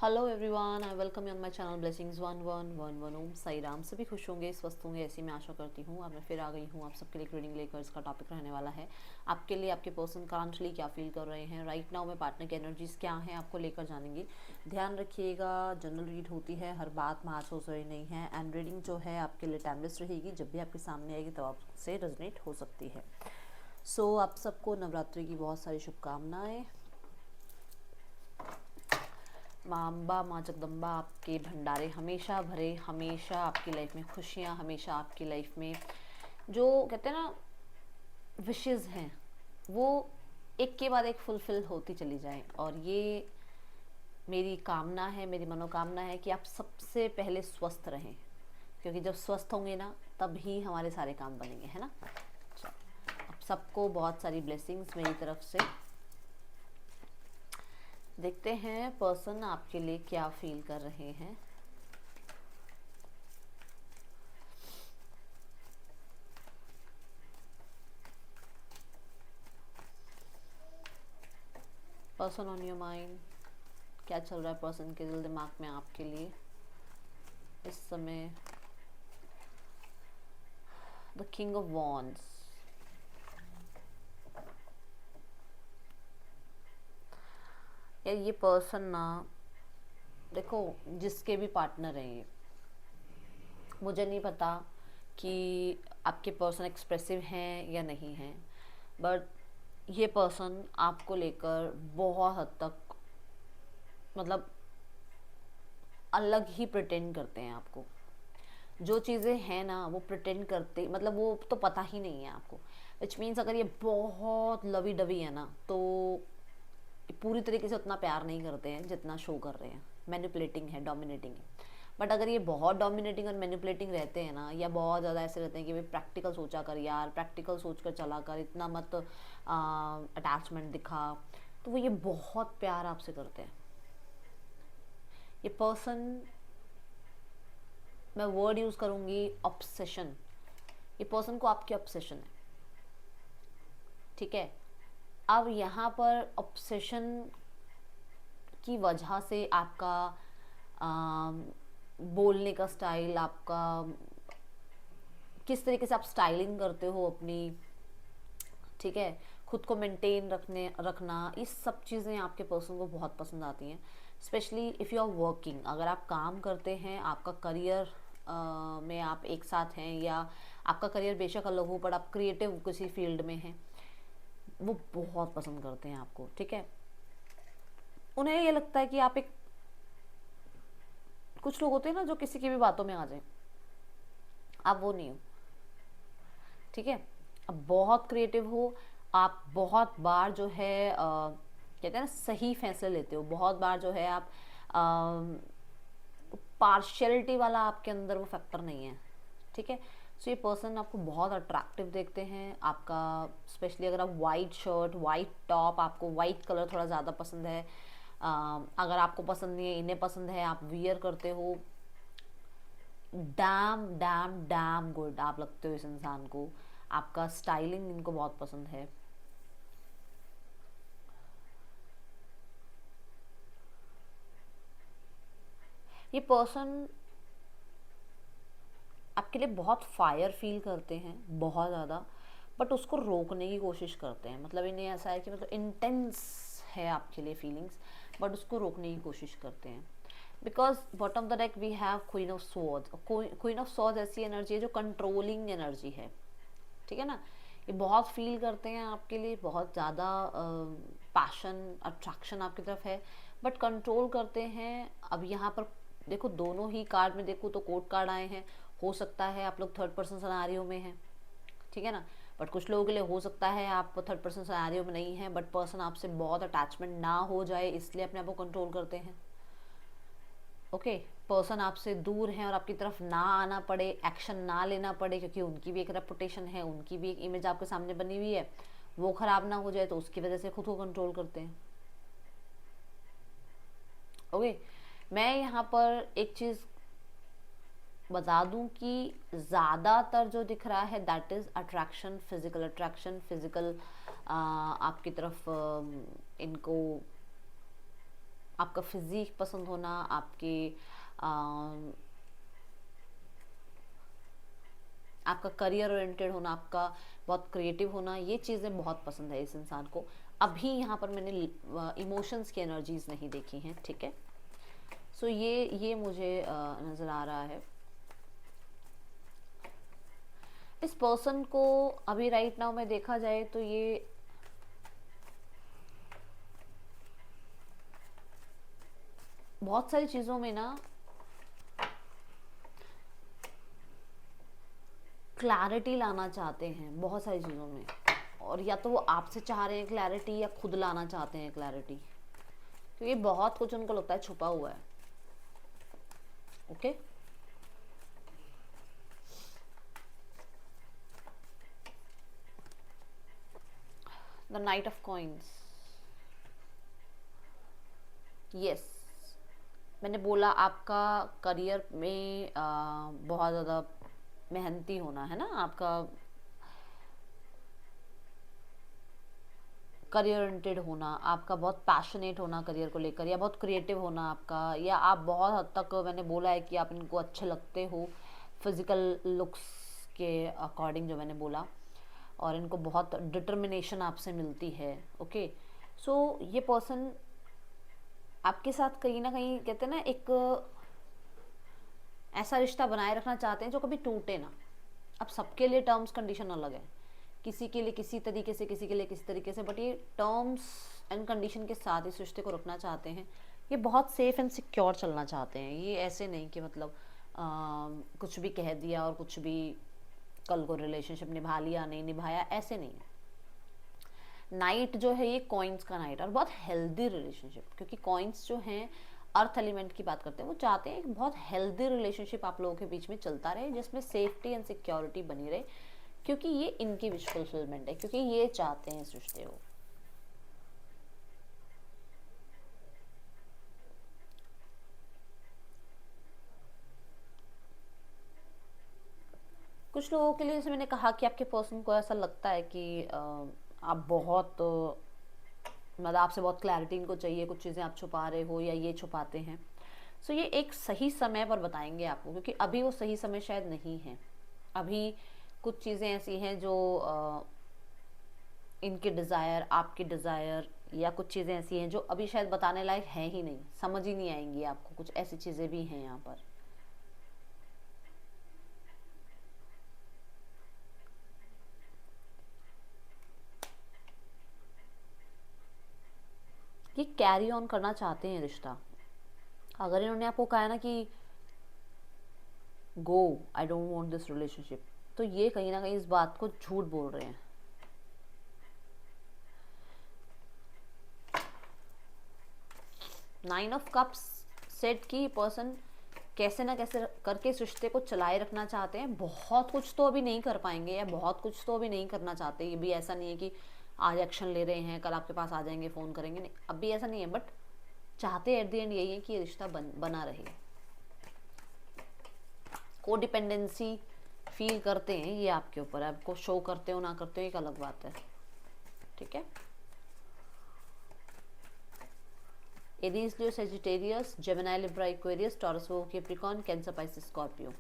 Hello everyone, I welcome you on my channel blessings 1111 ओम साई राम। सभी खुश होंगे, स्वस्थ होंगे, ऐसी मैं आशा करती हूँ। अब मैं फिर आ गई हूँ आप सबके लिए रीडिंग लेकर। इसका टॉपिक रहने वाला है आपके लिए आपके पर्सन करंटली क्या फील कर रहे हैं राइट नाउ में, पार्टनर की एनर्जीज क्या हैं आपको लेकर जानेंगे। ध्यान रखिएगा, जनरल रीड होती है, हर बात मैच हो रही नहीं है, एंड रीडिंग जो है आपके लिए टाइमलेस रहेगी। जब भी आपके सामने आएगी तब आपसे रेजोनेट हो सकती है। सो आप सबको नवरात्रि की बहुत सारी शुभकामनाएं। माँ अम्बा, माँ जगदम्बा आपके भंडारे हमेशा भरे, हमेशा आपकी लाइफ में खुशियाँ, हमेशा आपकी लाइफ में जो कहते हैं ना विशेज़ हैं वो एक के बाद एक फुलफिल होती चली जाएं। और ये मेरी कामना है, मेरी मनोकामना है कि आप सबसे पहले स्वस्थ रहें, क्योंकि जब स्वस्थ होंगे ना तब ही हमारे सारे काम बनेंगे, है ना। अब सबको बहुत सारी ब्लेसिंग्स मेरी तरफ से। देखते हैं पर्सन आपके लिए क्या फील कर रहे हैं। पर्सन ऑन योर माइंड, क्या चल रहा है पर्सन के दिल दिमाग में आपके लिए इस समय। द किंग ऑफ वॉन्ड्स, यार ये पर्सन ना, देखो जिसके भी पार्टनर हैं ये, मुझे नहीं पता कि आपके पर्सन एक्सप्रेसिव हैं या नहीं हैं, बट ये पर्सन आपको लेकर बहुत हद तक मतलब अलग ही प्रिटेंड करते हैं आपको। जो चीज़ें हैं ना वो प्रिटेंड करते, मतलब वो तो पता ही नहीं है आपको। विच मीन्स अगर ये बहुत लवी डवी है ना तो पूरी तरीके से उतना प्यार नहीं करते हैं जितना शो कर रहे हैं। मैनिपुलेटिंग है, डोमिनेटिंग है। बट अगर ये बहुत डोमिनेटिंग और मैनिपुलेटिंग रहते हैं ना, या बहुत ज़्यादा ऐसे रहते हैं कि भाई प्रैक्टिकल सोचा कर यार, प्रैक्टिकल सोच कर चला कर, इतना मत अटैचमेंट दिखा, तो वो ये बहुत प्यार आपसे करते हैं। ये पर्सन, मैं वर्ड यूज़ करूँगी ऑब्सेशन। ये पर्सन को आपकी ऑब्सेशन है, ठीक है। अब यहाँ पर ऑब्सेशन की वजह से आपका बोलने का स्टाइल, आपका किस तरीके से आप स्टाइलिंग करते हो अपनी, ठीक है, खुद को मेंटेन रखना, ये सब चीज़ें आपके पर्सन को बहुत पसंद आती हैं। Specially if you are working, अगर आप काम करते हैं, आपका करियर में आप एक साथ हैं, या आपका करियर बेशक अलग हो बट आप क्रिएटिव किसी फील्ड में हैं, वो बहुत पसंद करते हैं आपको, ठीक है। उन्हें ये लगता है कि आप एक, कुछ लोग होते हैं ना जो किसी की भी बातों में आ जाए, आप वो नहीं हो, ठीक है। अब बहुत क्रिएटिव हो आप, बहुत बार जो है कहते हैं ना सही फैसले लेते हो, बहुत बार जो है आप पार्शियलिटी वाला आपके अंदर वो फैक्टर नहीं है, ठीक है। सो ये पर्सन आपको बहुत अट्रैक्टिव देखते हैं। आपका स्पेशली अगर आप वाइट शर्ट, वाइट टॉप, आपको वाइट कलर थोड़ा ज़्यादा पसंद है, अगर आपको पसंद नहीं है, इन्हें पसंद है, आप वियर करते हो, डैम डैम डैम गुड आप लगते हो इस इंसान को। आपका स्टाइलिंग इनको बहुत पसंद है। ये पर्सन आपके लिए बहुत फायर फील करते हैं, बहुत ज़्यादा, बट उसको रोकने की कोशिश करते हैं। मतलब इन्हें ऐसा है कि मतलब इंटेंस है आपके लिए फीलिंग्स, बट उसको रोकने की कोशिश करते हैं। Because bottom of the deck we have queen of swords. Queen of swords ऐसी एनर्जी है जो कंट्रोलिंग एनर्जी है, ठीक है ना। ये बहुत फील करते हैं आपके लिए, बहुत ज़्यादा पैशन, अट्रैक्शन आपकी तरफ है, बट कंट्रोल करते हैं। अब यहाँ पर देखो दोनों ही कार्ड में देखो तो कोर्ट कार्ड आए हैं। हो सकता है आप लोग थर्ड पर्सन सिनेरियो में हैं, ठीक है ना, बट कुछ लोगों के लिए हो सकता है आप थर्ड पर्सन सिनेरियो में नहीं हैं, बट पर्सन आपसे बहुत अटैचमेंट ना हो जाए इसलिए अपने आप को कंट्रोल करते हैं। ओके, पर्सन आपसे दूर है और आपकी तरफ ना आना पड़े, एक्शन ना लेना पड़े, क्योंकि उनकी भी एक रेपुटेशन है, उनकी भी एक इमेज आपके सामने बनी हुई है, वो ख़राब ना हो जाए, तो उसकी वजह से खुद को कंट्रोल करते हैं। ओके, मैं यहाँ पर एक चीज़ बता दूं कि ज़्यादातर जो दिख रहा है that is attraction, physical attraction, physical आपकी तरफ इनको आपका फिजिक पसंद होना, आपका करियर ओरिएंटेड होना, आपका बहुत क्रिएटिव होना, ये चीज़ें बहुत पसंद है इस इंसान को। अभी यहाँ पर मैंने इमोशंस की एनर्जीज नहीं देखी हैं, ठीक है। सो ये मुझे नज़र आ रहा है। इस पर्सन को अभी राइट नाउ में देखा जाए तो ये बहुत सारी चीज़ों में ना क्लैरिटी लाना चाहते हैं, बहुत सारी चीज़ों में। और या तो वो आपसे चाह रहे हैं क्लैरिटी, या खुद लाना चाहते हैं क्लैरिटी, क्योंकि बहुत कुछ उनको लगता है छुपा हुआ है। Okay, the night of coins. Yes, मैंने बोला आपका करियर में बहुत ज़्यादा मेहनती होना है ना, आपका करियर ओरिएंटेड होना, आपका बहुत पैशनेट होना करियर को लेकर, या बहुत क्रिएटिव होना आपका, या आप बहुत हद तक, मैंने बोला है कि आप इनको अच्छे लगते हो फिजिकल लुक्स के अकॉर्डिंग, जो मैंने बोला, और इनको बहुत डिटर्मिनेशन आपसे मिलती है। ओके, सो ये पर्सन आपके साथ कहीं ना कहीं, कहते हैं ना, एक ऐसा रिश्ता बनाए रखना चाहते हैं जो कभी टूटे ना। अब सबके लिए टर्म्स कंडीशन अलग है, किसी के लिए किसी तरीके से, किसी के लिए किसी तरीके से, बट ये टर्म्स एंड कंडीशन के साथ इस रिश्ते को रखना चाहते हैं। ये बहुत सेफ एंड सिक्योर चलना चाहते हैं। ये ऐसे नहीं कि मतलब कुछ भी कह दिया और कुछ भी कल को रिलेशनशिप निभा लिया नहीं निभाया, ऐसे नहीं। नाइट जो है ये कॉइन्स का नाइट, और बहुत हेल्दी रिलेशनशिप, क्योंकि कॉइन्स जो हैं अर्थ एलिमेंट की बात करते हैं, वो चाहते हैं एक बहुत हेल्दी रिलेशनशिप आप लोगों के बीच में चलता रहे, जिसमें सेफ्टी एंड सिक्योरिटी बनी रहे, क्योंकि ये इनकी विश फुलफिलमेंट है, क्योंकि ये चाहते हैं इस रिश्ते को। कुछ लोगों के लिए, जैसे मैंने कहा कि आपके पर्सन को ऐसा लगता है कि आप बहुत मतलब आपसे बहुत क्लैरिटी इनको चाहिए, कुछ चीज़ें आप छुपा रहे हो या ये छुपाते हैं। सो ये एक सही समय पर बताएंगे आपको, क्योंकि अभी वो सही समय शायद नहीं है। अभी कुछ चीज़ें ऐसी हैं जो इनके डिज़ायर, आपके डिज़ायर, या कुछ चीज़ें ऐसी हैं जो अभी शायद बताने लायक हैं ही नहीं, समझ ही नहीं आएंगी आपको। कुछ ऐसी चीज़ें भी हैं यहाँ पर। ये कैरी ऑन करना चाहते हैं रिश्ता। अगर इन्होंने आपको कहा है ना कि go, I don't want this relationship, तो ये कहीं ना कहीं इस बात को झूठ बोल रहे हैं। नाइन ऑफ कप्स सेट की पर्सन कैसे ना कैसे करके इस रिश्ते को चलाए रखना चाहते हैं। बहुत कुछ तो अभी नहीं कर पाएंगे, या बहुत कुछ तो अभी नहीं करना चाहते। ये भी ऐसा नहीं है कि आज एक्शन ले रहे हैं, कल आपके पास आ जाएंगे, फ़ोन करेंगे, नहीं, अभी ऐसा नहीं है। बट चाहते एट द एंड यही है कि ये रिश्ता बना रहे। कोडिपेंडेंसी फील करते हैं ये आपके ऊपर, आपको शो करते हो ना करते हो एक अलग बात है, ठीक है। Aries, Leo, Sagittarius, Gemini, Libra, Aquarius, Taurus, वो, कैप्रिकॉर्न, कैंसर, पाइसिस, स्कॉर्पियो।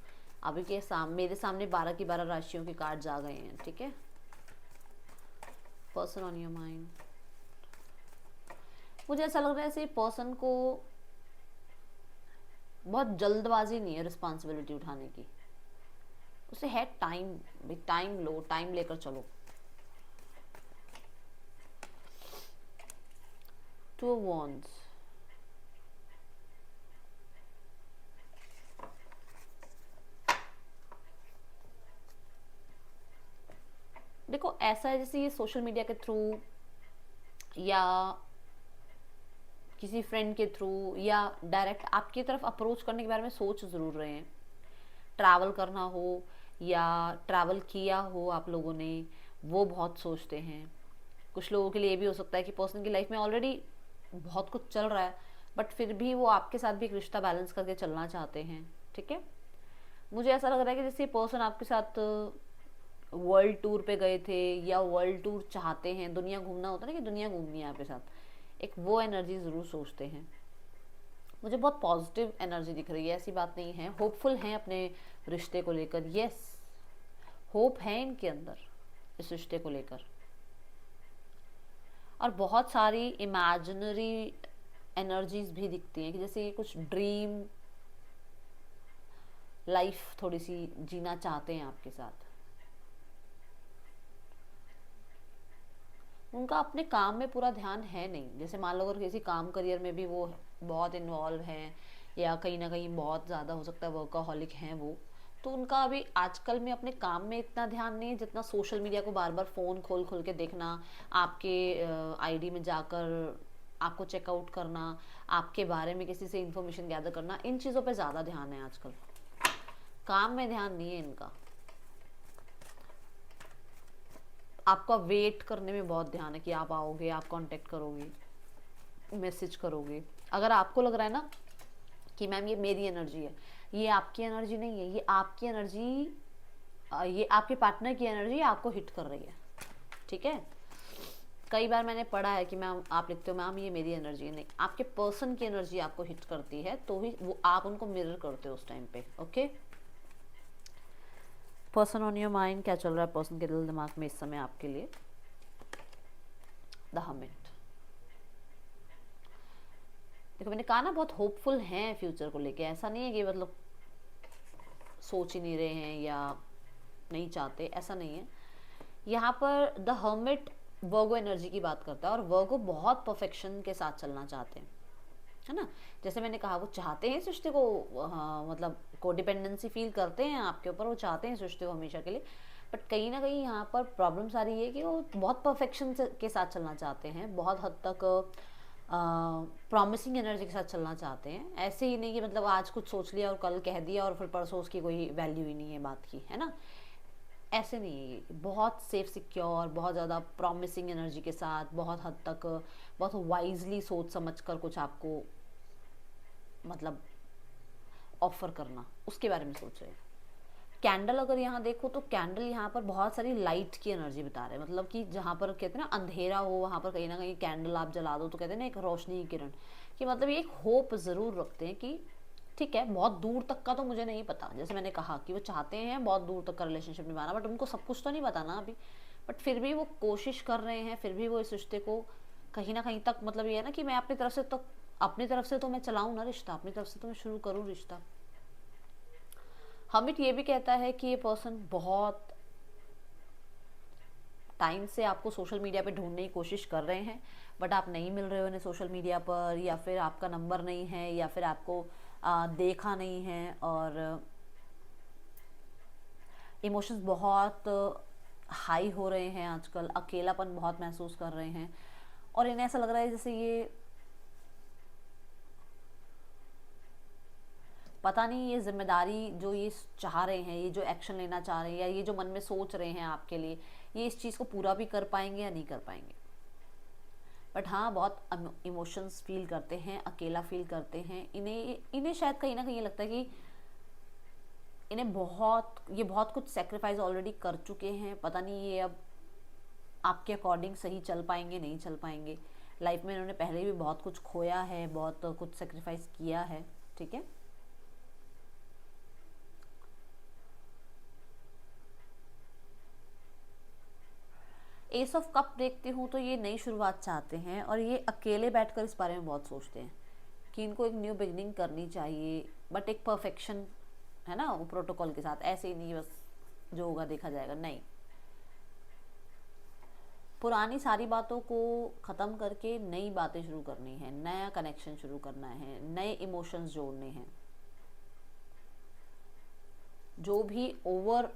अभी के मेरे सामने 12 की 12 राशियों के कार्ड्स आ गए हैं, ठीक है। पर्सन ऑन योर माइंड, मुझे ऐसा लग रहा है ऐसे पर्सन को बहुत जल्दबाजी नहीं है रिस्पॉन्सिबिलिटी उठाने की। उसे है टाइम, भी टाइम लो, टाइम लेकर चलो। टू ऑफ वॉन्ड्स, देखो ऐसा है जैसे ये सोशल मीडिया के थ्रू, या किसी फ्रेंड के थ्रू, या डायरेक्ट आपकी तरफ अप्रोच करने के बारे में सोच ज़रूर रहे हैं। ट्रैवल करना हो, या ट्रैवल किया हो आप लोगों ने, वो बहुत सोचते हैं। कुछ लोगों के लिए भी हो सकता है कि पर्सन की लाइफ में ऑलरेडी बहुत कुछ चल रहा है, बट फिर भी वो आपके साथ भी एक रिश्ता बैलेंस करके चलना चाहते हैं, ठीक है। मुझे ऐसा लग रहा है कि जैसे पर्सन आपके साथ वर्ल्ड टूर पे गए थे, या वर्ल्ड टूर चाहते हैं, दुनिया घूमना होता है ना कि दुनिया घूमनी है आपके साथ, एक वो एनर्जी ज़रूर सोचते हैं। मुझे बहुत पॉजिटिव एनर्जी दिख रही है, ऐसी बात नहीं है। होपफुल हैं अपने रिश्ते को लेकर, यस, होप है इनके अंदर इस रिश्ते को लेकर। और बहुत सारी इमेजिनरी एनर्जीज भी दिखती हैं कि जैसे ये कुछ ड्रीम लाइफ थोड़ी सी जीना चाहते हैं आपके साथ। उनका अपने काम में पूरा ध्यान है नहीं, जैसे मान लो अगर किसी काम करियर में भी वो बहुत इन्वॉल्व हैं या कहीं ना कहीं बहुत ज़्यादा हो सकता है वर्कaholic हैं वो, तो उनका अभी आजकल में अपने काम में इतना ध्यान नहीं है जितना सोशल मीडिया को बार बार फ़ोन खोल खोल के देखना, आपके आईडी में जाकर आपको चेकआउट करना, आपके बारे में किसी से इन्फॉर्मेशन गैदर करना, इन चीज़ों पे ज़्यादा ध्यान है आजकल। काम में ध्यान नहीं है इनका। आपका वेट करने में बहुत ध्यान है कि आप आओगे, आप कांटेक्ट करोगे, मैसेज करोगे। अगर आपको लग रहा है ना कि मैम ये मेरी एनर्जी है, ये आपकी एनर्जी नहीं है, ये आपकी एनर्जी, ये आपके पार्टनर की एनर्जी आपको हिट कर रही है, ठीक है। कई बार मैंने पढ़ा है कि मैम आप लिखते हो मैम ये मेरी एनर्जी है, नहीं, आपके पर्सन की एनर्जी आपको हिट करती है, तो ही वो आप उनको मिरर करते हो उस टाइम पे, okay. Person on your mind, क्या चल रहा है पर्सन के दिल दिमाग में इस समय आपके लिए। द हर्मिट, देखो मैंने कहा ना बहुत होपफुल हैं फ्यूचर को लेके, ऐसा नहीं है कि मतलब सोच ही नहीं रहे हैं या नहीं चाहते, ऐसा नहीं है। यहाँ पर द हर्मिट वर्गो एनर्जी की बात करता है, और वर्गो बहुत परफेक्शन के साथ चलना चाहते हैं, है ना। जैसे मैंने कहा वो चाहते हैं इस रिश्ते को, हाँ, मतलब कोडिपेंडेंसी फील करते हैं आपके ऊपर, वो चाहते हैं इस रिश्ते को हमेशा के लिए, बट कहीं ना कहीं यहाँ पर प्रॉब्लम सारी है कि वो बहुत परफेक्शन के साथ चलना चाहते हैं, बहुत हद तक प्रॉमिसिंग एनर्जी के साथ चलना चाहते हैं। ऐसे ही नहीं कि मतलब आज कुछ सोच लिया और कल कह दिया और फिर परसों उसकी कोई वैल्यू ही नहीं है बात की, है ना। ऐसे नहीं है, बहुत सेफ सिक्योर, बहुत ज़्यादा प्रॉमिसिंग एनर्जी के साथ, बहुत हद तक बहुत वाइजली सोच समझ कर कुछ आपको मतलब ऑफर करना, उसके बारे में सोच रहे हैं। कैंडल अगर यहाँ देखो तो कैंडल यहाँ पर बहुत सारी लाइट की एनर्जी बता रहे हैं, मतलब कि जहाँ पर कहते हैं ना अंधेरा हो वहाँ पर कहीं ना कहीं कैंडल आप जला दो तो कहते हैं ना एक रोशनी की किरण, कि मतलब ये एक होप ज़रूर रखते हैं कि ठीक है, बहुत दूर तक का तो मुझे नहीं पता, जैसे मैंने कहा कि वो चाहते हैं बहुत दूर तक का रिलेशनशिप निभाना, बट उनको सब कुछ तो नहीं पता ना अभी, बट फिर भी वो कोशिश कर रहे हैं, फिर भी वो इस रिश्ते को कहीं ना कहीं तक, मतलब ये है ना कि मैं अपनी तरफ से तो मैं चलाऊँ ना रिश्ता, अपनी तरफ से तो मैं शुरू करूँ रिश्ता। हमिट ये भी कहता है कि ये पर्सन बहुत टाइम से आपको सोशल मीडिया पे ढूंढने की कोशिश कर रहे हैं, बट आप नहीं मिल रहे हो इन्हें सोशल मीडिया पर, या फिर आपका नंबर नहीं है, या फिर आपको देखा नहीं है, और इमोशंस बहुत हाई हो रहे हैं आजकल, अकेलापन बहुत महसूस कर रहे हैं, और इन्हें ऐसा लग रहा है जैसे ये पता नहीं ये जिम्मेदारी जो ये चाह रहे हैं, ये जो एक्शन लेना चाह रहे हैं, या ये जो मन में सोच रहे हैं आपके लिए, ये इस चीज़ को पूरा भी कर पाएंगे या नहीं कर पाएंगे। बट हाँ बहुत इमोशंस फील करते हैं, अकेला फील करते हैं, इन्हें इन्हें शायद कहीं ना कहीं ये लगता है कि ये बहुत कुछ सेक्रीफाइस ऑलरेडी कर चुके हैं, पता नहीं ये अब आपके अकॉर्डिंग सही चल पाएंगे नहीं चल पाएंगे। लाइफ में इन्होंने पहले भी बहुत कुछ खोया है, बहुत कुछ सेक्रीफाइस किया है, ठीक है। एस ऑफ कप देखती हूँ तो ये नई शुरुआत चाहते हैं, और ये अकेले बैठकर इस बारे में बहुत सोचते हैं कि इनको एक न्यू बिगनिंग करनी चाहिए, बट एक परफेक्शन, है ना, वो प्रोटोकॉल के साथ, ऐसे ही नहीं बस जो होगा देखा जाएगा, नहीं। पुरानी सारी बातों को ख़त्म करके नई बातें शुरू करनी है, नया कनेक्शन शुरू करना है, नए इमोशंस जोड़ने हैं। जो भी ओवर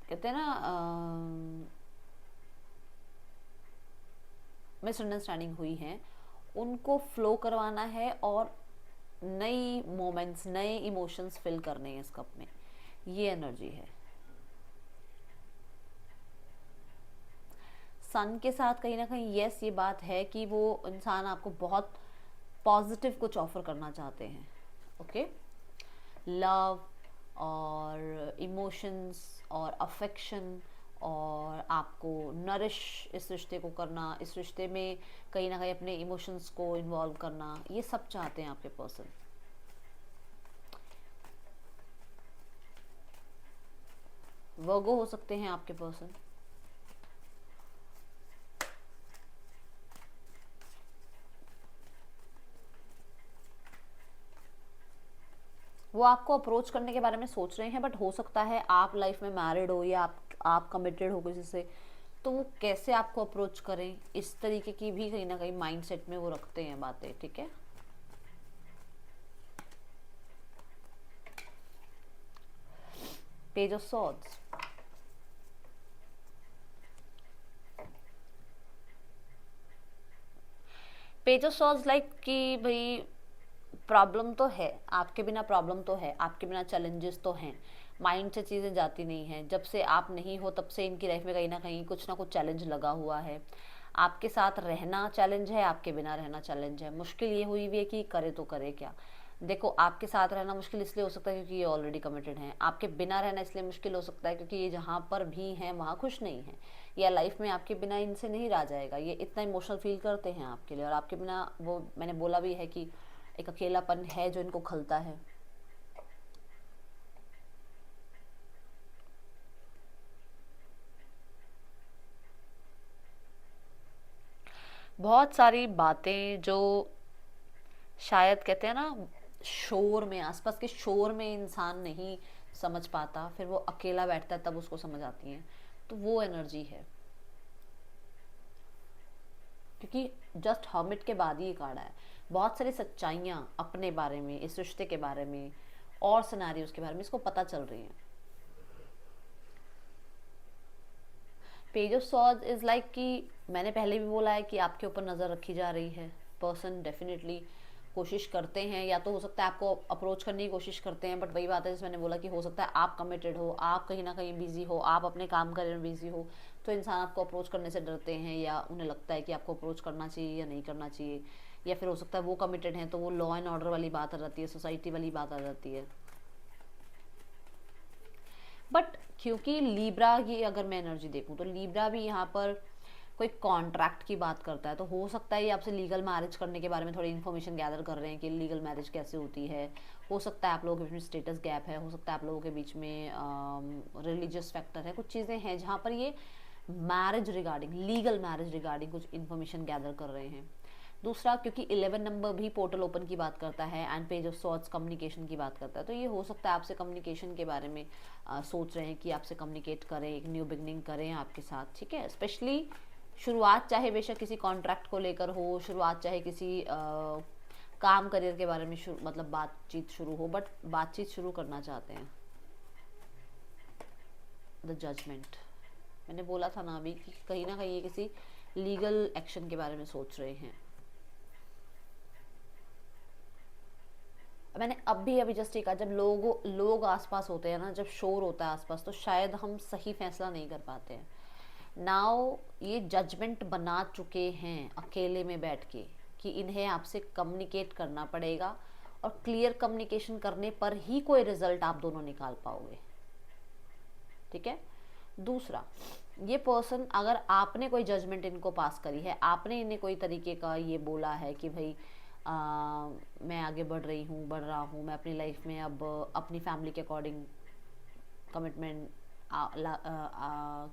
कहते हैं ना मिसअंडरस्टैंडिंग हुई हैं उनको फ्लो करवाना है, और नई मोमेंट्स, नए इमोशंस फिल करने हैं इस कप में, ये एनर्जी है। सन के साथ कहीं ना कहीं यस ये बात है कि वो इंसान आपको बहुत पॉजिटिव कुछ ऑफर करना चाहते हैं, ओके। लव और इमोशंस और अफेक्शन और आपको नरिश इस रिश्ते को करना, इस रिश्ते में कहीं ना कहीं अपने इमोशंस को इन्वॉल्व करना, ये सब चाहते हैं आपके पर्सन। वर्गो हो सकते हैं आपके पर्सन। वो आपको अप्रोच करने के बारे में सोच रहे हैं, बट हो सकता है आप लाइफ में मैरिड हो या आप कमिटेड हो किसी से, तो वो कैसे आपको अप्रोच करें इस तरीके की भी कहीं ना कहीं माइंडसेट में वो रखते हैं बातें। ठीक है, page of swords. Page of swords like कि भाई प्रॉब्लम तो है आपके बिना, प्रॉब्लम तो है आपके बिना, चैलेंजेस तो हैं, माइंड से चीज़ें जाती नहीं हैं। जब से आप नहीं हो तब से इनकी लाइफ में कहीं ना कुछ चैलेंज लगा हुआ है। आपके साथ रहना चैलेंज है, आपके बिना रहना चैलेंज है। मुश्किल ये हुई हुई है कि करे तो करे क्या। देखो, आपके साथ रहना मुश्किल इसलिए हो सकता है क्योंकि ये ऑलरेडी कमिटेड हैं। आपके बिना रहना इसलिए मुश्किल हो सकता है क्योंकि ये जहाँ पर भी हैं वहाँ खुश नहीं है, या लाइफ में आपके बिना इनसे नहीं रहा जाएगा। ये इतना इमोशनल फील करते हैं आपके लिए, और आपके बिना वो मैंने बोला भी है कि एक अकेलापन है जो इनको खलता है। बहुत सारी बातें जो शायद कहते हैं ना, शोर में, आसपास के शोर में इंसान नहीं समझ पाता, फिर वो अकेला बैठता है तब उसको समझ आती हैं। तो वो एनर्जी है, क्योंकि जस्ट हर्मिट के बाद ही ये कार्ड है। बहुत सारी सच्चाइयाँ अपने बारे में, इस रिश्ते के बारे में और सिनेरियोस के बारे में इसको पता चल रही हैं। Page of swords is like कि मैंने पहले भी बोला है कि आपके ऊपर नज़र रखी जा रही है। पर्सन डेफिनेटली कोशिश करते हैं, या तो हो सकता है आपको अप्रोच करने की कोशिश करते हैं, बट वही बात है जैसे मैंने बोला कि हो सकता है आप कमिटेड हो, आप कहीं ना कहीं बिजी हो, आप अपने काम करने में बिजी हो, तो इंसान आपको अप्रोच करने से डरते हैं, या उन्हें लगता है कि आपको अप्रोच करना चाहिए या नहीं करना चाहिए। या फिर हो सकता है वो कमिटेड हैं तो वो लॉ एंड ऑर्डर वाली बात आ जाती है, सोसाइटी वाली बात आ जाती है। बट क्योंकि लीब्रा की अगर मैं एनर्जी देखूं तो लीब्रा भी यहाँ पर कोई कॉन्ट्रैक्ट की बात करता है, तो हो सकता है ये आपसे लीगल मैरिज करने के बारे में थोड़ी इन्फॉर्मेशन गैदर कर रहे हैं कि लीगल मैरिज कैसे होती है। हो सकता है आप लोगों के बीच में स्टेटस गैप है, हो सकता है आप लोगों के बीच में रिलीजियस फैक्टर है, कुछ चीज़ें हैं जहाँ पर ये marriage regarding, legal marriage regarding कुछ इन्फॉर्मेशन गैदर कर रहे हैं। दूसरा, क्योंकि 11 नंबर भी पोर्टल ओपन की बात करता है and page of swords communication की बात करता है, तो ये हो सकता है आपसे कम्युनिकेशन के बारे में सोच रहे हैं कि आपसे कम्युनिकेट करें, एक न्यू बिगनिंग करें आपके साथ। ठीक है, स्पेशली शुरुआत चाहे बेशक किसी कॉन्ट्रैक्ट को लेकर हो, शुरुआत चाहे किसी काम करियर के बारे में मतलब बातचीत शुरू हो, बट बातचीत शुरू करना चाहते हैं। द जजमेंट, मैंने बोला था ना अभी कि कहीं ना कहीं ये किसी लीगल एक्शन के बारे में सोच रहे हैं। मैंने अभी जस्ट देखा, जब लोग आसपास होते हैं ना, जब शोर होता है आसपास, तो शायद हम सही फैसला नहीं कर पाते हैं। नाउ ये जजमेंट बना चुके हैं अकेले में बैठ के कि इन्हें आपसे कम्युनिकेट करना पड़ेगा, और क्लियर कम्युनिकेशन करने पर ही कोई रिजल्ट आप दोनों निकाल पाओगे। ठीक है। दूसरा, ये पर्सन, अगर आपने कोई जजमेंट इनको पास करी है, आपने इन्हें कोई तरीके का ये बोला है कि भाई मैं आगे बढ़ रहा हूँ, मैं अपनी लाइफ में अब अपनी फैमिली के अकॉर्डिंग कमिटमेंट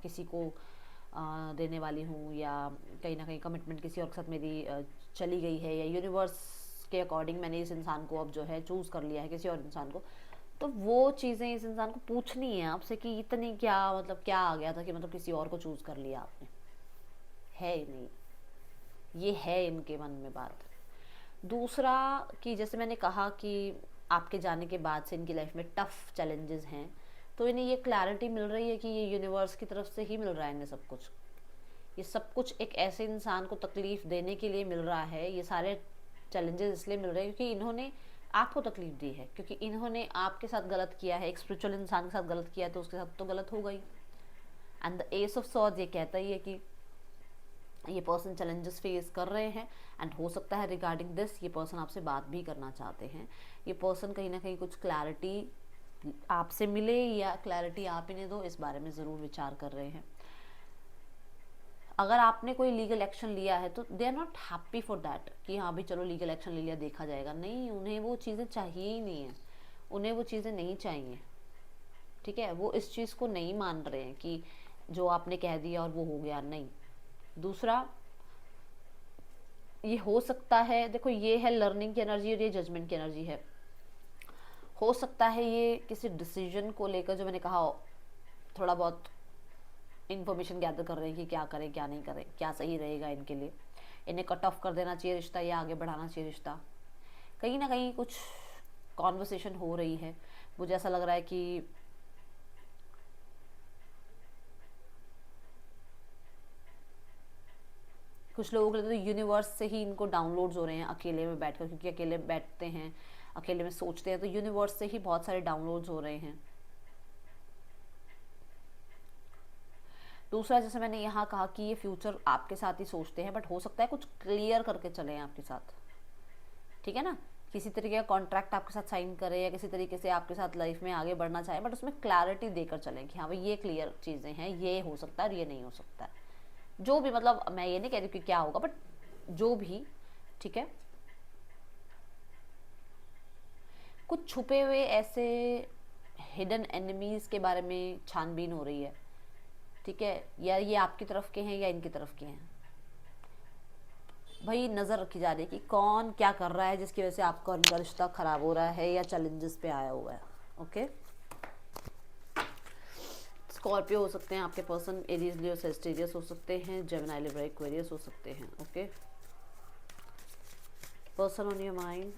किसी को देने वाली हूँ, या कहीं ना कहीं कमिटमेंट किसी और के साथ मेरी चली गई है, या यूनिवर्स के अकॉर्डिंग मैंने इस इंसान को अब जो है चूज़ कर लिया है किसी और इंसान को, तो वो चीज़ें इस इंसान को पूछनी है आपसे कि इतनी क्या, मतलब क्या आ गया था कि मतलब किसी और को चूज़ कर लिया आपने, है ही नहीं, ये है इनके मन में बात। दूसरा, कि जैसे मैंने कहा कि आपके जाने के बाद से इनकी लाइफ में टफ चैलेंजेस हैं, तो इन्हें ये क्लैरिटी मिल रही है कि ये यूनिवर्स की तरफ से ही मिल रहा है इन्हें सब कुछ। ये सब कुछ एक ऐसे इंसान को तकलीफ़ देने के लिए मिल रहा है, ये सारे चैलेंजेस इसलिए मिल रहे हैं क्योंकि इन्होंने आपको तकलीफ़ दी है, क्योंकि इन्होंने आपके साथ गलत किया है, एक स्पिरिचुअल इंसान के साथ गलत किया है, तो उसके साथ तो गलत हो गई। And the S of swords ये कहता ही है कि ये पर्सन चैलेंजेस फेस कर रहे हैं, एंड हो सकता है रिगार्डिंग दिस ये पर्सन आपसे बात भी करना चाहते हैं। ये पर्सन कहीं ना कहीं कुछ क्लैरिटी आपसे मिले या क्लैरिटी आप इन्हें दो, इस बारे में ज़रूर विचार कर रहे हैं। अगर आपने कोई लीगल एक्शन लिया है तो they are not happy for that कि हाँ भाई चलो लीगल एक्शन ले लिया, देखा जाएगा। नहीं, उन्हें वो चीज़ें चाहिए ही नहीं है, उन्हें वो चीज़ें नहीं चाहिए। ठीक है, वो इस चीज़ को नहीं मान रहे हैं कि जो आपने कह दिया और वो हो गया, नहीं। दूसरा, ये हो सकता है, देखो ये है लर्निंग की एनर्जी और ये जजमेंट की एनर्जी है। हो सकता है ये किसी डिसीजन को लेकर, जो मैंने कहा, थोड़ा बहुत इन्फॉर्मेशन गैदर कर रहे हैं कि क्या करें क्या नहीं करें, क्या सही रहेगा इनके लिए, इन्हें कट ऑफ कर देना चाहिए रिश्ता या आगे बढ़ाना चाहिए रिश्ता। कहीं ना कहीं कुछ कॉन्वर्सेशन हो रही है। मुझे ऐसा लग रहा है कि कुछ लोगों के लिए तो यूनिवर्स से ही इनको डाउनलोड्स हो रहे हैं अकेले में बैठकर, क्योंकि अकेले बैठते हैं, अकेले में सोचते हैं, तो यूनिवर्स से ही बहुत सारे डाउनलोड्स हो रहे हैं। दूसरा, जैसे मैंने यहाँ कहा कि ये फ्यूचर आपके साथ ही सोचते हैं, बट हो सकता है कुछ क्लियर करके चले आपके साथ। ठीक है ना, किसी तरीके का कॉन्ट्रैक्ट आपके साथ साइन करे या किसी तरीके से आपके साथ लाइफ में आगे बढ़ना चाहे, बट उसमें क्लैरिटी देकर चलें कि हाँ भाई ये क्लियर चीज़ें हैं, ये हो सकता है और ये नहीं हो सकता है। जो भी, मतलब मैं ये नहीं कह रही कि क्या होगा, बट जो भी, ठीक है। कुछ छुपे हुए ऐसे हिडन एनिमीज के बारे में छानबीन हो रही है। ठीक है, या ये आपकी तरफ के हैं या इनकी तरफ के हैं। भाई नज़र रखी जा रही है कि कौन क्या कर रहा है जिसकी वजह से आपका उनका रिश्ता ख़राब हो रहा है या चैलेंजेस पे आया हुआ है। ओके, स्कॉर्पियो हो सकते हैं आपके पर्सन, एरीज लियो सेजिटेरियस हो सकते हैं, जेमिनी लिब्रा एक्वेरियस हो सकते हैं। Okay, person on your mind,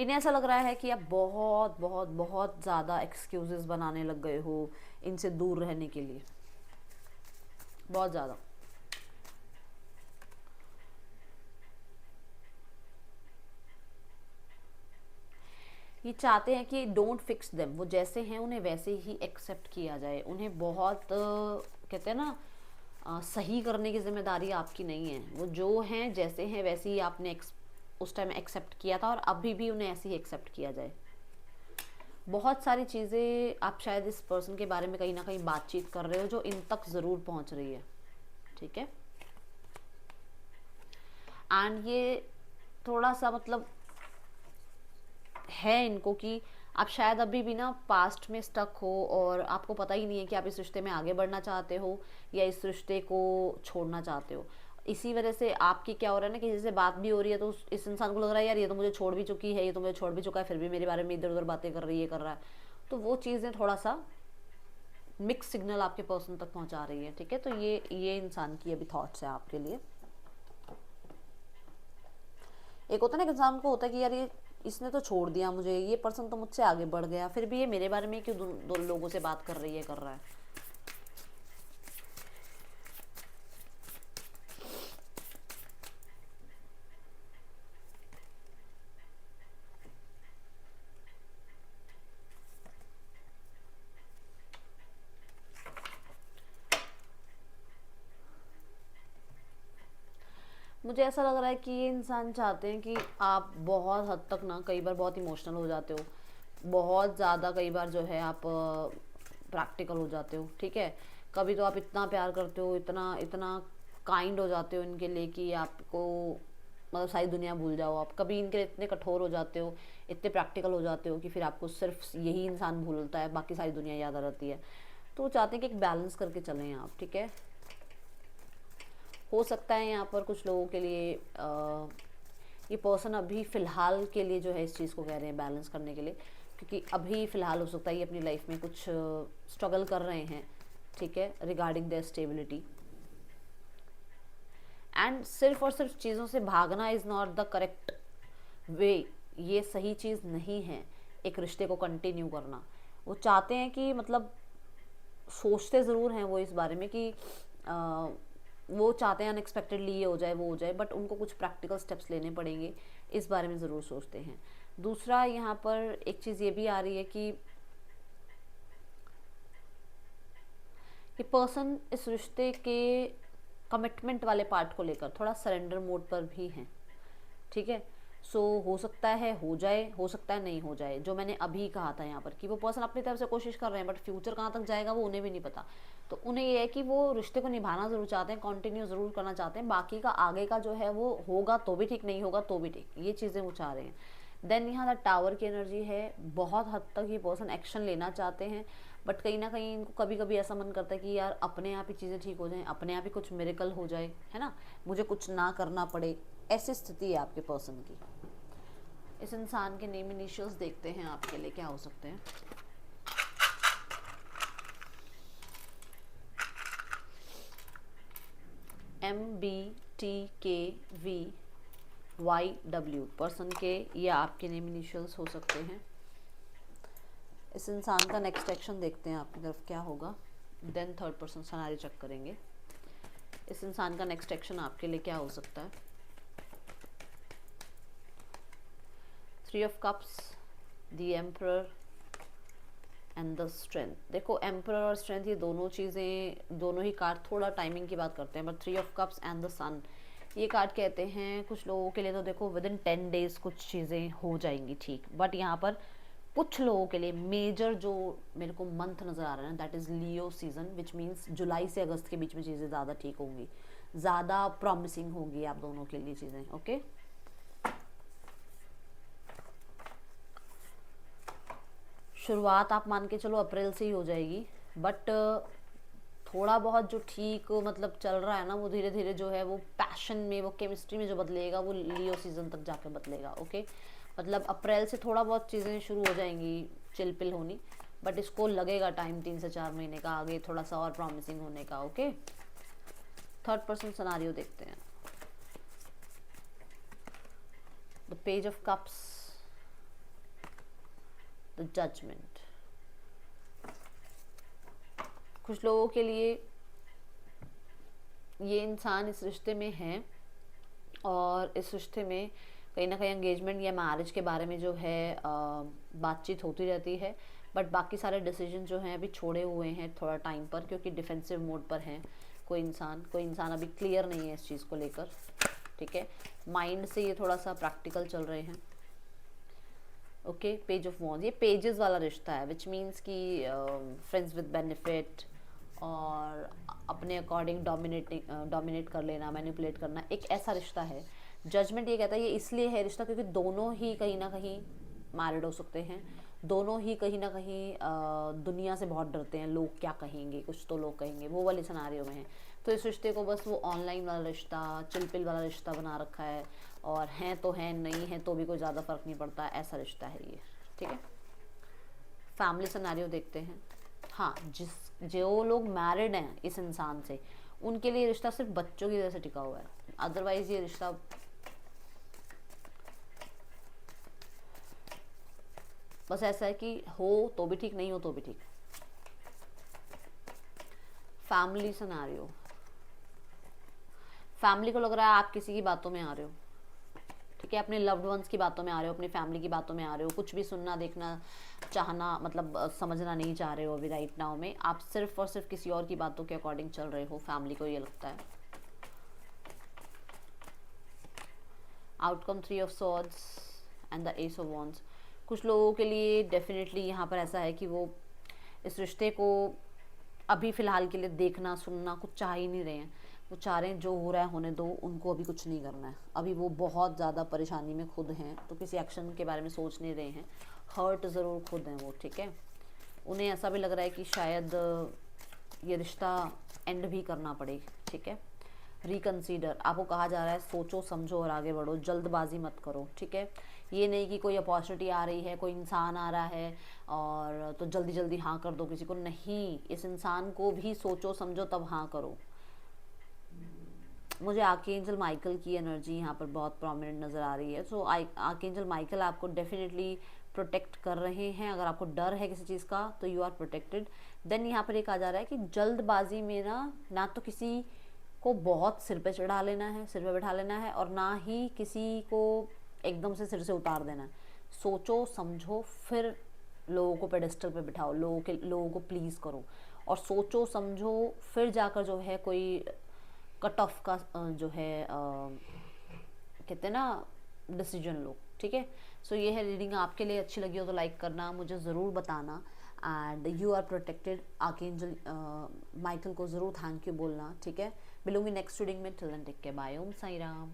इन्हें ऐसा लग रहा है कि आप बहुत बहुत बहुत ज़्यादा एक्सक्यूजेस बनाने लग गए हो इनसे दूर रहने के लिए, बहुत ज़्यादा। ये चाहते हैं कि डोंट फिक्स देम, वो जैसे हैं उन्हें वैसे ही एक्सेप्ट किया जाए। उन्हें बहुत कहते हैं ना, सही करने की जिम्मेदारी आपकी नहीं है। वो जो हैं जैसे हैं वैसे ही आपने उस टाइम एक्सेप्ट किया था और अभी भी उन्हें ऐसे ही एक्सेप्ट किया जाए। बहुत सारी चीज़ें आप शायद इस पर्सन के बारे में कहीं ना कहीं बातचीत कर रहे हो जो इन तक ज़रूर पहुंच रही है। ठीक है, एंड ये थोड़ा सा मतलब है इनको कि आप शायद अभी भी ना पास्ट में स्टक हो और आपको पता ही नहीं है कि आप इस रिश्ते में आगे बढ़ना चाहते हो या इस रिश्ते को छोड़ना चाहते हो। इसी वजह से आपकी क्या हो रहा है ना, किसी से बात भी हो रही है तो इस इंसान को लग रहा है यार ये तो मुझे छोड़ भी चुकी है, ये तो मुझे छोड़ भी चुका है, फिर भी मेरे बारे में इधर उधर बातें कर रही है, कर रहा है। तो वो चीज़ें थोड़ा सा मिक्स सिग्नल आपके पर्सन तक पहुंचा रही है। ठीक है, तो ये इंसान की अभी थॉट्स है आपके लिए। एक होता है ना, इंसान को होता है कि यार ये इसने तो छोड़ दिया मुझे, ये पर्सन तो मुझसे आगे बढ़ गया, फिर भी ये मेरे बारे में क्यों दो लोगों से बात कर रही है, कर रहा है। मुझे ऐसा लग रहा है कि ये इंसान चाहते हैं कि आप बहुत हद तक ना कई बार बहुत इमोशनल हो जाते हो, बहुत ज़्यादा कई बार जो है आप प्रैक्टिकल हो जाते हो। ठीक है, कभी तो आप इतना प्यार करते हो, इतना इतना काइंड हो जाते हो इनके लिए कि आपको मतलब सारी दुनिया भूल जाओ आप। कभी इनके लिए इतने कठोर हो जाते हो, इतने प्रैक्टिकल हो जाते हो कि फिर आपको सिर्फ यही इंसान भूलता है, बाकी सारी दुनिया याद आ जाती है। तो वो चाहते हैं कि एक बैलेंस करके चलें आप। ठीक है, हो सकता है यहाँ पर कुछ लोगों के लिए ये पर्सन अभी फ़िलहाल के लिए जो है इस चीज़ को कह रहे हैं बैलेंस करने के लिए, क्योंकि अभी फ़िलहाल हो सकता है ये अपनी लाइफ में कुछ स्ट्रगल कर रहे हैं। ठीक है, रिगार्डिंग देयर स्टेबिलिटी, एंड सिर्फ और सिर्फ चीज़ों से भागना is not the correct way. ये सही चीज़ नहीं है एक रिश्ते को कंटिन्यू करना। वो चाहते हैं कि मतलब सोचते ज़रूर हैं वो इस बारे में कि वो चाहते हैं अनएक्सपेक्टेडली ये हो जाए वो हो जाए, बट उनको कुछ प्रैक्टिकल स्टेप्स लेने पड़ेंगे, इस बारे में ज़रूर सोचते हैं। दूसरा, यहाँ पर एक चीज़ ये भी आ रही है कि पर्सन इस रिश्ते के कमिटमेंट वाले पार्ट को लेकर थोड़ा सरेंडर मोड पर भी हैं। ठीक है, सो हो सकता है हो जाए, हो सकता है नहीं हो जाए। जो मैंने अभी कहा था यहाँ पर कि वो पर्सन अपनी तरफ से कोशिश कर रहे हैं, बट फ्यूचर कहाँ तक जाएगा वो उन्हें भी नहीं पता। तो उन्हें ये है कि वो रिश्ते को निभाना ज़रूर चाहते हैं, कंटिन्यू ज़रूर करना चाहते हैं, बाकी का आगे का जो है वो होगा तो भी ठीक, नहीं होगा तो भी ठीक, ये चीज़ें वो चाह रहे हैं। देन यहाँ द टावर की एनर्जी है, बहुत हद तक ये पर्सन एक्शन लेना चाहते हैं, बट कहीं ना कहीं इनको कभी कभी ऐसा मन करता है कि यार अपने आप ही चीज़ें ठीक हो जाएं, अपने आप ही कुछ मिरेकल हो जाए, है ना, मुझे कुछ ना करना पड़े। ऐसी स्थिति है आपके पर्सन की। इस इंसान के नेम इनिशियल्स देखते हैं आपके लिए क्या हो सकते हैं। MBTKVYW पर्सन के ये आपके नेम इनिशियल्स हो सकते हैं। इस इंसान का नेक्स्ट एक्शन देखते हैं आपकी तरफ क्या होगा, then third person scenario check करेंगे। इस इंसान का नेक्स्ट एक्शन आपके लिए क्या हो सकता है। 3 of cups, the emperor and the strength. देखो एम्परर और स्ट्रेंथ ये दोनों चीज़ें, दोनों ही कार्ड थोड़ा टाइमिंग की बात करते हैं, but 3 of cups and the sun ये कार्ड कहते हैं कुछ लोगों के लिए तो देखो विद इन 10 डेज कुछ चीज़ें हो जाएंगी ठीक, बट यहाँ पर कुछ लोगों के लिए मेजर जो मेरे को मंथ नज़र आ रहा है ना, that is Leo season, which means जुलाई से अगस्त के बीच में चीज़ें ज़्यादा ठीक होंगी, ज़्यादा प्रॉमिसिंग होगी आप दोनों के लिए चीज़ें। ओके, शुरुआत आप मान के चलो अप्रैल से ही हो जाएगी, बट थोड़ा बहुत जो ठीक मतलब चल रहा है ना, वो धीरे धीरे जो है वो पैशन में, वो केमिस्ट्री में जो बदलेगा वो लियो सीजन तक जाकर बदलेगा। ओके, मतलब अप्रैल से थोड़ा बहुत चीज़ें शुरू हो जाएंगी चिलपिल होनी, बट इसको लगेगा टाइम 3 से 4 महीने का आगे थोड़ा सा और प्रॉमिसिंग होने का। ओके, थर्ड पर्सन सिनेरियो देखते हैं। The page of cups, the judgment. कुछ लोगों के लिए ये इंसान इस रिश्ते में है और इस रिश्ते में कहीं ना कहीं एंगेजमेंट या मैरिज के बारे में जो है बातचीत होती रहती है, बट बाकी सारे डिसीजन जो हैं अभी छोड़े हुए हैं थोड़ा टाइम पर, क्योंकि डिफेंसिव मोड पर हैं। कोई इंसान अभी क्लियर नहीं है इस चीज़ को लेकर, ठीक है, माइंड से ये थोड़ा सा प्रैक्टिकल चल रहे हैं। ओके, पेज ऑफ वॉन्ड्स ये पेजेस वाला रिश्ता है, विच मीन्स कि फ्रेंड्स विद बेनिफिट और अपने अकॉर्डिंग डोमिनेट कर लेना, मैनिपुलेट करना, एक ऐसा रिश्ता है। जजमेंट ये कहता है ये इसलिए है रिश्ता क्योंकि दोनों ही कहीं ना कहीं मैरिड हो सकते हैं, दोनों ही कहीं ना कहीं दुनिया से बहुत डरते हैं, लोग क्या कहेंगे, कुछ तो लोग कहेंगे, वो वाले सिनारियो में है। तो इस रिश्ते को बस वो ऑनलाइन वाला रिश्ता, चिलपिल वाला रिश्ता बना रखा है, और हैं तो हैं, नहीं है तो भी कोई ज़्यादा फर्क नहीं पड़ता, ऐसा रिश्ता है ये। ठीक है, फैमिली सिनेरियो देखते हैं। हाँ, जो लोग मैरिड हैं इस इंसान से, उनके लिए रिश्ता सिर्फ बच्चों की वजह से टिका हुआ है, अदरवाइज ये रिश्ता बस ऐसा है कि हो तो भी ठीक, नहीं हो तो भी ठीक। फैमिली सिनेरियो, फैमिली को लग रहा है आप किसी की बातों में आ रहे हो, ठीक है, अपने लव्ड वंस की बातों में आ रहे हो, अपनी फैमिली की बातों में आ रहे हो, कुछ भी सुनना देखना चाहना मतलब समझना नहीं चाह रहे हो अभी राइट नाउ में, आप सिर्फ और सिर्फ किसी और की बातों के अकॉर्डिंग चल रहे हो, फैमिली को ये लगता है। Outcome 3 of swords and the S of wands. कुछ लोगों के लिए डेफिनेटली यहाँ पर ऐसा है कि वो इस रिश्ते को अभी फ़िलहाल के लिए देखना सुनना कुछ चाह ही नहीं रहे हैं, वो चाह रहे हैं जो हो रहा है होने दो, उनको अभी कुछ नहीं करना है, अभी वो बहुत ज़्यादा परेशानी में खुद हैं, तो किसी एक्शन के बारे में सोच नहीं रहे हैं, हर्ट ज़रूर खुद हैं वो, ठीक है, उन्हें ऐसा भी लग रहा है कि शायद ये रिश्ता एंड भी करना पड़े, ठीक है। रिकन्सीडर, आपको कहा जा रहा है सोचो समझो और आगे बढ़ो, जल्दबाजी मत करो, ठीक है, ये नहीं कि कोई अपॉर्चुनिटी आ रही है, कोई इंसान आ रहा है और तो जल्दी जल्दी हाँ कर दो किसी को, नहीं, इस इंसान को भी सोचो समझो तब हाँ करो। मुझे आर्कएंजल माइकल की एनर्जी यहाँ पर बहुत प्रोमिनेंट नज़र आ रही है, सो आर्कएंजल माइकल आपको डेफिनेटली प्रोटेक्ट कर रहे हैं, अगर आपको डर है किसी चीज़ का तो यू आर प्रोटेक्टेड। देन यहाँ पर एक आ जा रहा है कि जल्दबाजी में ना तो किसी को बहुत सिर पे चढ़ा लेना है, सिर पे बैठा लेना है, और ना ही किसी को एकदम से सिर से उतार देना है, सोचो समझो फिर लोगों को पेडेस्टल पे बिठाओ, लोगों को प्लीज़ करो, और सोचो समझो फिर जाकर जो है कोई कट ऑफ का जो है कहते हैं ना डिसीजन लो, ठीक है। सो ये है रीडिंग, आपके लिए अच्छी लगी हो तो लाइक करना, मुझे ज़रूर बताना। And you are protected, archangel Michael को ज़रूर थैंक यू बोलना, ठीक है। मिलूंगी नेक्स्ट रीडिंग में, till then take care, bye, Om Sai Ram.